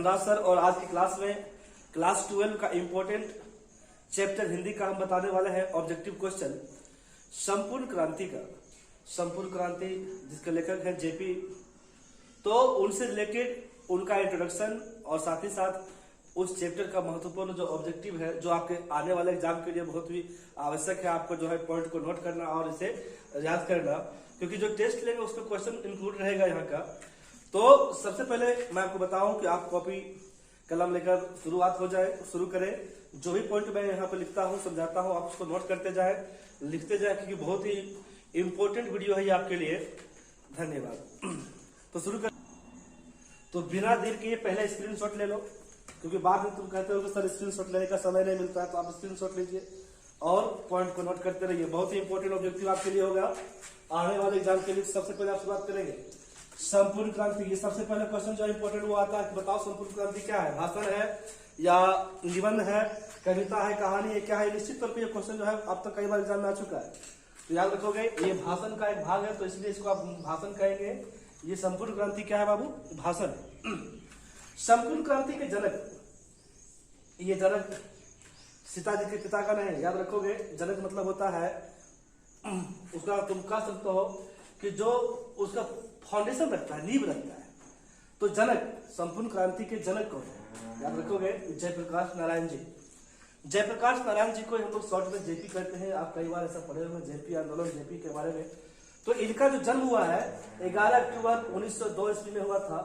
Dhanraj sir और आज की क्लास में क्लास 12 का इम्पोर्टेंट चैप्टर हिंदी का हम बताने वाले हैं। ऑब्जेक्टिव क्वेश्चन संपूर्ण क्रांति का, संपूर्ण क्रांति जिसके लेखक हैं जेपी, तो उनसे रिलेटेड उनका इंट्रोडक्शन और साथ ही साथ उस चैप्टर का महत्वपूर्ण जो ऑब्जेक्टिव है जो आपके आने वाले एग्जाम के लिए बहुत ही आवश्यक है। आपको जो है पॉइंट को नोट करना और इसे याद करना, क्योंकि जो टेस्ट लेंगे उसमें क्वेश्चन इंक्लूड रहेगा यहाँ का। तो सबसे पहले मैं आपको बताऊं कि आप कॉपी कलम लेकर शुरुआत हो जाए, शुरू करें। जो भी पॉइंट मैं यहाँ पे लिखता हूँ, समझाता हूँ, आप उसको नोट करते जाए, लिखते जाए, क्योंकि बहुत ही इंपॉर्टेंट वीडियो है ये आपके लिए। धन्यवाद। तो शुरू कर। तो बिना देर किए पहले स्क्रीनशॉट ले लो, क्योंकि बाद में तुम कहते हो कि सर स्क्रीनशॉट लेने का समय नहीं मिलता है, तो आप स्क्रीनशॉट लीजिए और पॉइंट को नोट करते रहिए। बहुत ही इंपॉर्टेंट ऑब्जेक्टिव आपके लिए होगा आने वाले एग्जाम के लिए। सबसे पहले आप शुरुआत करेंगे संपूर्ण क्रांति। ये सबसे पहले क्वेश्चन जो इंपॉर्टेंट वो आता है कि बताओ संपूर्ण क्रांति क्या है। भाषण है या निबंध है, कविता है, कहानी है, क्या है। निश्चित तौर पर ये क्वेश्चन जो है अब तक कई बार एग्जाम में आ चुका है, तो याद रखोगे ये भाषण का एक भाग है, तो इसलिए इसको आप भाषण कहेंगे। ये संपूर्ण क्रांति क्या है बाबू? भाषण। संपूर्ण क्रांति के जनक, ये जनक सीता जी के पिता का नहीं, याद रखोगे। जनक मतलब होता है उसका, तुम कह सकते हो कि जो उसका फाउंडेशन रखता है, नींव रखता है। तो जनक, संपूर्ण क्रांति के जनक कौन है? याद रखोगे जयप्रकाश नारायण जी। जयप्रकाश नारायण जी को हम लोग शॉर्ट में जेपी कहते हैं। आप कई बार ऐसा पढ़े हुए जेपी आंदोलन, जेपी के बारे में। तो इनका जो जन्म हुआ है 11 अक्टूबर 1902 ईस्वी में हुआ था।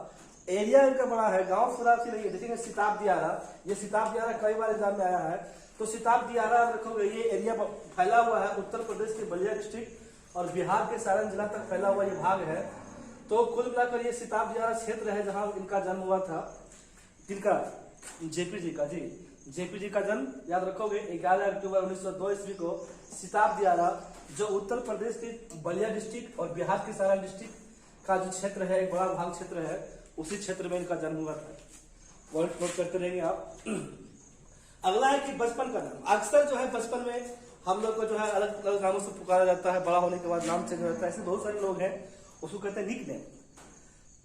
एरिया इनका बड़ा है, गांव थोड़ा सी नहीं है। देखेंगे सिताब दियारा, ये सिताब दियारा कई बार एग्जाम में आया है। तो सिताब दियारा रखोगे, ये एरिया फैला हुआ है उत्तर प्रदेश के बलिया डिस्ट्रिक्ट और बिहार के सारण जिला तक फैला हुआ ये भाग है। तो कुल मिलाकर ये सिताब दियारा क्षेत्र है जहां इनका जन्म हुआ था। किनका? जेपी जी का। जी, जेपी जी का जन्म याद रखोगे 11 अक्टूबर 1902 ईस्वी को सिताब दियारा, जो उत्तर प्रदेश के बलिया डिस्ट्रिक्ट और बिहार के सारण डिस्ट्रिक्ट का जो क्षेत्र है, एक बड़ा भाग क्षेत्र है, उसी क्षेत्र में इनका जन्म हुआ था। पॉइंट नोट करते रहेंगे आप। अगला है कि बचपन का नाम। अक्सर जो है बचपन में हम लोग को जो है अलग अलग नामों से पुकारा जाता है, बड़ा होने के बाद नाम चेंज हो जाता है। ऐसे बहुत सारे लोग हैं, उसको कहते हैं निक नेम,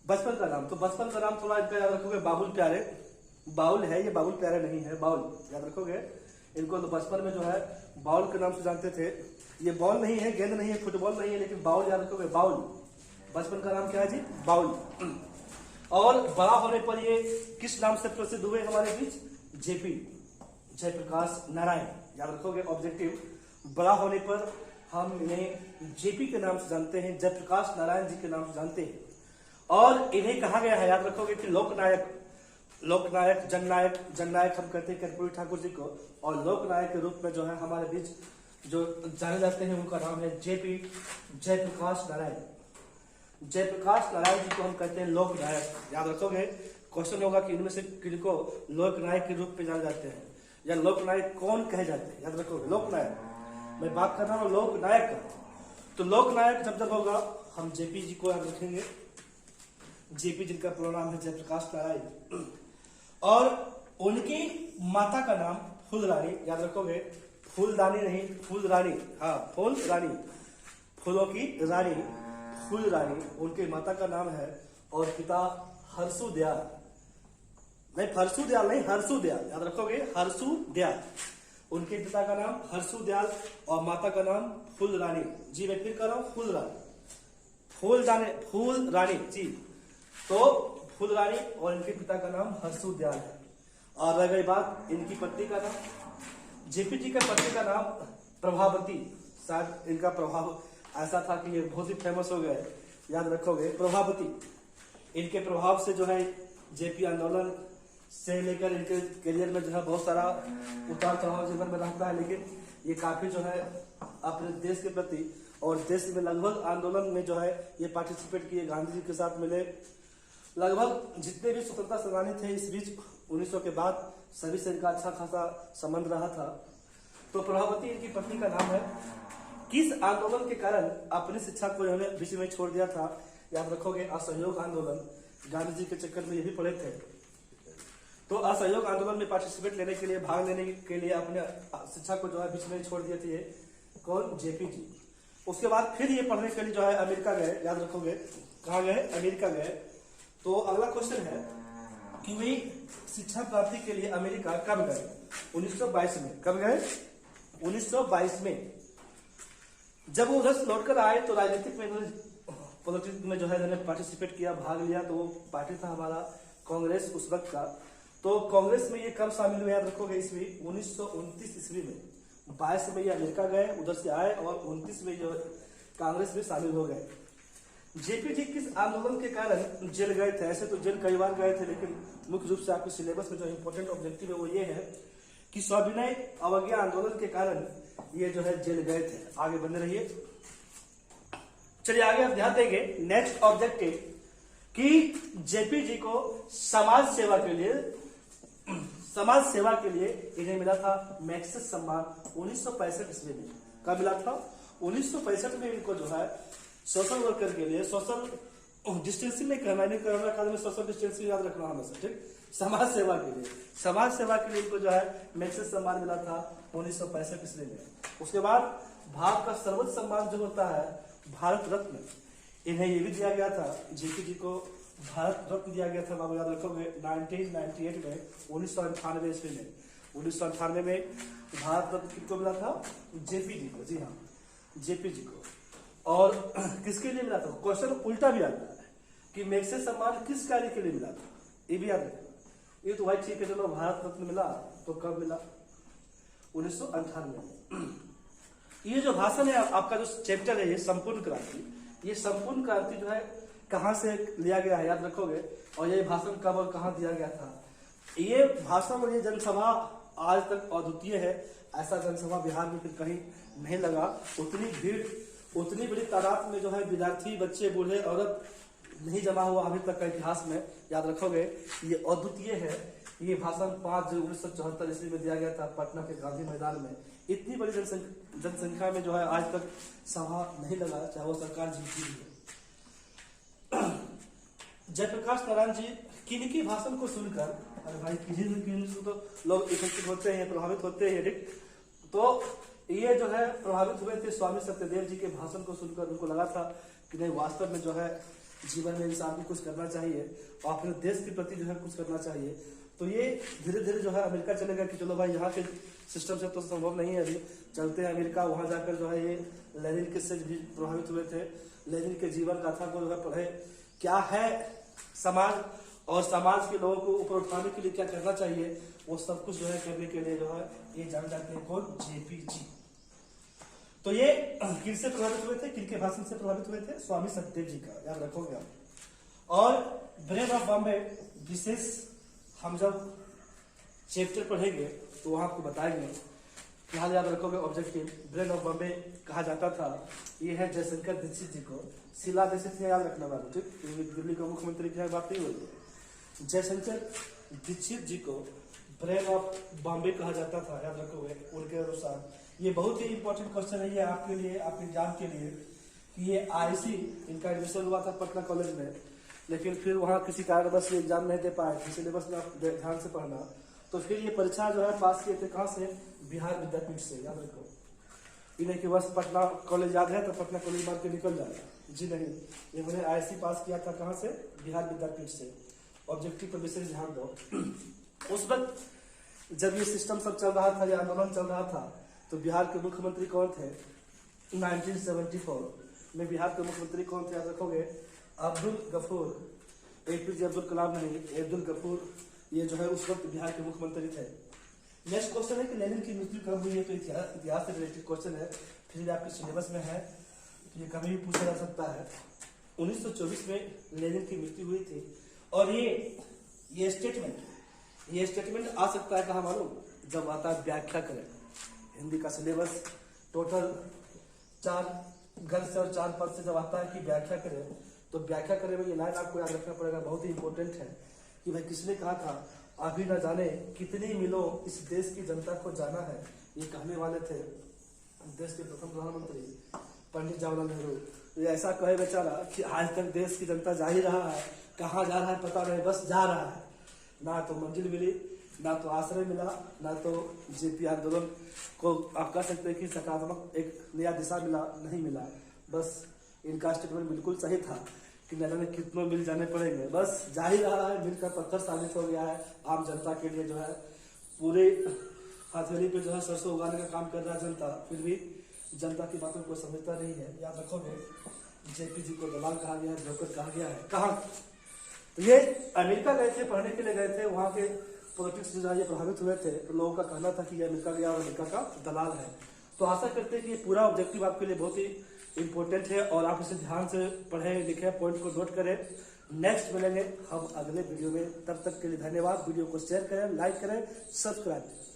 बचपन का नाम। तो बचपन का नाम थोड़ा इनका याद रखोगे बाबुल प्यारे। बाउल है, ये बाबुल प्यारे नहीं है, बाउल याद रखोगे इनको। तो बचपन में जो है बाउल के नाम से जानते थे। ये बॉल नहीं है, गेंद नहीं है, फुटबॉल नहीं है, लेकिन बाउल याद रखोगे, बाउल। बचपन का नाम क्या है जी? बाउल। और बड़ा होने पर ये किस नाम से प्रसिद्ध हुए हमारे बीच? जेपी, जयप्रकाश नारायण। याद रखोगे ऑब्जेक्टिव। बड़ा होने पर हम इन्हें जेपी के नाम से जानते हैं, जयप्रकाश नारायण जी के नाम से जानते हैं। और इन्हें कहा गया है, याद रखोगे, कि लोकनायक, लोकनायक, जननायक। जननायक हम कहते हैं कर्पूरी ठाकुर जी को, और लोकनायक के रूप में जो है हमारे बीच जो जाने जाते हैं उनका नाम है जेपी, जयप्रकाश नारायण। जयप्रकाश नारायण जी को हम कहते हैं लोकनायक। याद रखोगे क्वेश्चन होगा कि इनमें से किनको लोकनायक के रूप में जाने जाते हैं, या लोकनायक कौन कहे जाते हैं। याद रखोगे लोकनायक, मैं बात कर रहा हूँ लोकनायक का। तो लोकनायक जब जब होगा हम जेपी जी को याद रखेंगे। जेपी जिनका पूरा नाम है जयप्रकाश नारायण। और उनकी माता का नाम फूलरानी। याद रखोगे, फूलदानी नहीं, फूलरानी। हाँ, फूलरानी, फूलों की रानी, फूलरानी उनके माता का नाम है। और पिता हरसू दयाल, नहीं फरसू दयाल नहीं, हरसू दयाल। याद रखोगे हरसू दयाल, उनके पिता का नाम हरसू दयाल और माता का नाम फूलरानी जी। मैं फिर कर रहा हूँ, फूलरानी, फूलदानी, फूलरानी जी। तो फूलरानी और इनके पिता का नाम हरसू दयाल है। और रह गई बात इनकी पत्नी का नाम, जेपी जी के पत्नी का नाम प्रभावती। शायद इनका प्रभाव ऐसा था कि ये बहुत ही फेमस हो गए। याद रखोगे प्रभावती। इनके प्रभाव से जो है जेपी आंदोलन से लेकर इनके करियर में जो है बहुत सारा उतार चढ़ाव जीवन में रहता है, लेकिन ये काफी जो है अपने देश के प्रति और देश में लगभग आंदोलन में जो है ये पार्टिसिपेट किए, गांधी जी के साथ मिले। लगभग जितने भी स्वतंत्रता सेनानी थे इस बीच 1900 के बाद सभी से इनका अच्छा खासा संबंध रहा था। तो प्रभावती इनकी पत्नी का नाम है। किस आंदोलन के कारण अपनी शिक्षा को इन्होंने बीच में छोड़ दिया था? याद रखोगे असहयोग आंदोलन। गांधी जी के चक्कर में यही पड़े थे। तो असहयोग आंदोलन में पार्टिसिपेट लेने के लिए, भाग लेने के लिए अपने शिक्षा को जो है बीच में छोड़ दिए थे। कौन? जेपी जी। उसके बाद फिर ये पढ़ने के लिए जो है अमेरिका गए। याद रखोगे कहाँ गए? अमेरिका गए। तो अगला क्वेश्चन है कि वे शिक्षा प्राप्ति के लिए अमेरिका कब गए? 1922 में। कब गए? 1922 में। जब वो उधर से लौटकर आए तो राजनीतिक में पॉलिटिक्स में जो है इन्होंने पार्टिसिपेट किया, भाग लिया। तो वो पार्टी था हमारा कांग्रेस उस वक्त का। तो कांग्रेस में ये कब शामिल हुए याद रखोगे? ईस्वी 1929 ईस्वी में। 22 में ये अमेरिका गए, उधर से आए और 29 में जो कांग्रेस में शामिल हो गए। जेपी जी किस आंदोलन के कारण जेल गए थे? ऐसे तो जेल कई बार गए थे, लेकिन मुख्य रूप से आपके सिलेबस में जो इंपॉर्टेंट ऑब्जेक्टिव है वो ये है कि सविनय अवज्ञा आंदोलन के कारण ये जो है जेल गए थे। आगे बने रहिए। चलिए आगे आप ध्यान देंगे। नेक्स्ट ऑब्जेक्टिव कि जेपी जी को समाज सेवा के लिए इन्हें मिला था मैक्सेस सम्मान 1965 ईस्वी में। कब मिला था? 1965 में इनको जो है सोशल वर्कर के लिए, सोशल डिस्टेंसिंग नहीं करना, नहीं कोरोना काल में सोशल डिस्टेंसिंग याद रखना हमेशा, ठीक। समाज सेवा के लिए इनको जो है मैक्सेस सम्मान मिला था 1965 ईस्वी में। उसके बाद भारत का सर्वोच्च सम्मान जो होता है भारत रत्न, इन्हें ये भी दिया गया था। जेपी जी को भारत रत्न दिया गया था, बाबू याद रखोगे 1998 में, 1998 ईस्वी में। 1998 में भारत रत्न किसको मिला था? जेपी जी को। जी हाँ, जेपी जी को। और किसके लिए मिला था? क्वेश्चन उल्टा भी आता है कि मैक्सेस सम्मान किस कार्य के लिए मिला था, ये भी याद रखना। ये तो भाई ठीक है, चलो भारत रत्न मिला तो कब मिला? 1998 में। ये जो भाषण है आपका, जो चैप्टर है ये संपूर्ण क्रांति, ये संपूर्ण क्रांति जो है कहाँ से लिया गया है याद रखोगे। और ये भाषण कब और कहाँ दिया गया था? ये भाषण और ये जनसभा आज तक अद्वितीय है। ऐसा जनसभा बिहार में फिर कहीं नहीं लगा। उतनी बड़ी तादाद में जो है विद्यार्थी, बच्चे, बूढ़े, औरत नहीं जमा हुआ अभी तक का इतिहास में, याद रखोगे। ये अद्वितीय है। ये भाषण 5 जनवरी 1974 ईस्वी में दिया गया था पटना के गांधी मैदान में। इतनी बड़ी जनसंख्या में जो है आज तक सभा नहीं लगा, चाहे वो सरकार जीती भी है। जयप्रकाश नारायण जी किनकी भाषण को सुनकर, अरे भाई किसी तो लोग इफेक्टिव होते हैं, प्रभावित होते हैं, तो ये जो है प्रभावित हुए थे स्वामी सत्यदेव जी के भाषण को सुनकर। उनको लगा था कि नहीं, वास्तव में जो है जीवन में इंसान को कुछ करना चाहिए और अपने देश के प्रति जो है कुछ करना चाहिए। तो ये धीरे धीरे जो है अमेरिका चले गए कि चलो भाई यहाँ के सिस्टम से तो संभव नहीं है, अभी चलते हैं अमेरिका। वहां जाकर जो है ये लेनिन के से भी प्रभावित हुए थे। लेनिन के जीवन गाथा को जो है पढ़े, क्या है समाज और समाज के लोगों को ऊपर उठाने के लिए क्या करना चाहिए, वो सब कुछ जो है करने के लिए जो है ये जान जाते हैं कौन? जेपी जी। तो ये किससे प्रभावित हुए थे? किनके भाषण से प्रभावित हुए थे? स्वामी सत्यदेव जी का, याद रखोगे आप। और ब्रेन ऑफ बॉम्बे विशेष हम जब चैप्टर पढ़ेंगे तो वहां आपको बताएंगे। फिलहाल याद रखोगे ऑब्जेक्टिव, ब्रेन ऑफ बॉम्बे कहा जाता था। ये है जयशंकर दीक्षित जी को। शीला दीक्षित से याद रखना बात, ठीक। दिल्ली का मुख्यमंत्री की बात नहीं हो रही है। जयशंकर दीक्षित जी को ब्रेन ऑफ बॉम्बे कहा जाता था, याद रखोगे उनके अनुसार। ये बहुत ही इंपॉर्टेंट क्वेश्चन है ये आपके लिए, आपके एग्जाम के लिए, कि ये आईसी इनका एडमिशन हुआ था पटना कॉलेज में, लेकिन फिर वहाँ किसी कारणवश एग्जाम नहीं दे पाए। सिलेबस में आप ध्यान से पढ़ना। तो फिर ये परीक्षा जो है पास किए थे कहाँ से? बिहार विद्यापीठ से, याद रखो। इन्हें कि बस पटना कॉलेज याद है तो पटना कॉलेज मार के निकल जाएगा, जी नहीं। इन्होंने आईसी पास किया था कहाँ से? बिहार विद्यापीठ से। ऑब्जेक्टिव पर विशेष ध्यान दो। उस वक्त जब ये सिस्टम सब चल रहा था, ये आंदोलन चल रहा था, तो बिहार के मुख्यमंत्री कौन थे? 1974 में बिहार के मुख्यमंत्री कौन थे? याद रखोगे, अब्दुल गफूर। एपीजे अब्दुल कलाम नहीं, अब्दुल गफूर। ये जो है उस वक्त बिहार के मुख्यमंत्री थे। नेक्स्ट क्वेश्चन है कि लेनिन की मृत्यु कब हुई है? तो इतिहास से रिलेटेड क्वेश्चन है, फिर भी आपके सिलेबस में है, तो ये कभी भी पूछा जा सकता है। 1924 में लेनिन की मृत्यु हुई थी। और ये स्टेटमेंट आ सकता है कहाँ मालूम? जब आता है व्याख्या करें। हिंदी का सिलेबस टोटल 4 गण से और 4 पद से जब आता है कि व्याख्या करें, तो व्याख्या करने में ये लाइन आपको याद रखना पड़ेगा, बहुत ही इंपॉर्टेंट है। कि भाई किसने कहा था, अभी न जाने कितनी मिलों इस देश की जनता को जाना है। ये कहने वाले थे देश के प्रथम प्रधानमंत्री पंडित जवाहरलाल नेहरू। ये ऐसा कहे बेचारा कि आज तक देश की जनता जा ही रहा है, कहाँ जा रहा है पता नहीं, बस जा रहा है। ना तो मंजिल मिली, ना तो आश्रय मिला, ना तो जेपी आंदोलन को आप कह सकते हैं कि सकारात्मक एक नया दिशा मिला, नहीं मिला। बस इनका स्टेटमेंट बिल्कुल सही था कि न जाने कितनों मिल जाने पड़ेंगे। बस जा ही रहा है, मिल का पत्थर साबित हो गया है आम जनता के लिए। जो है पूरे हथेली पे जो है सरसों उगाने का काम कर रहा है जनता, फिर भी जनता की बातों को समझता नहीं है। याद रखोगे, जेपी जी को दलाल कहा गया है, ब्रोकर कहा गया है। कहाँ? तो ये अमेरिका गए थे, पढ़ने के लिए गए थे, वहाँ के पॉलिटिक्स जो है प्रभावित हुए थे, तो लोगों का कहना था कि ये अमेरिका गया और अमेरिका का दलाल है। तो आशा करते हैं कि ये पूरा ऑब्जेक्टिव आपके लिए बहुत ही इंपॉर्टेंट है और आप इसे ध्यान से पढ़ें, लिखें, पॉइंट को नोट करें। नेक्स्ट मिलेंगे हम अगले वीडियो में, तब तक के लिए धन्यवाद। वीडियो को शेयर करें, लाइक करें, सब्सक्राइब करें।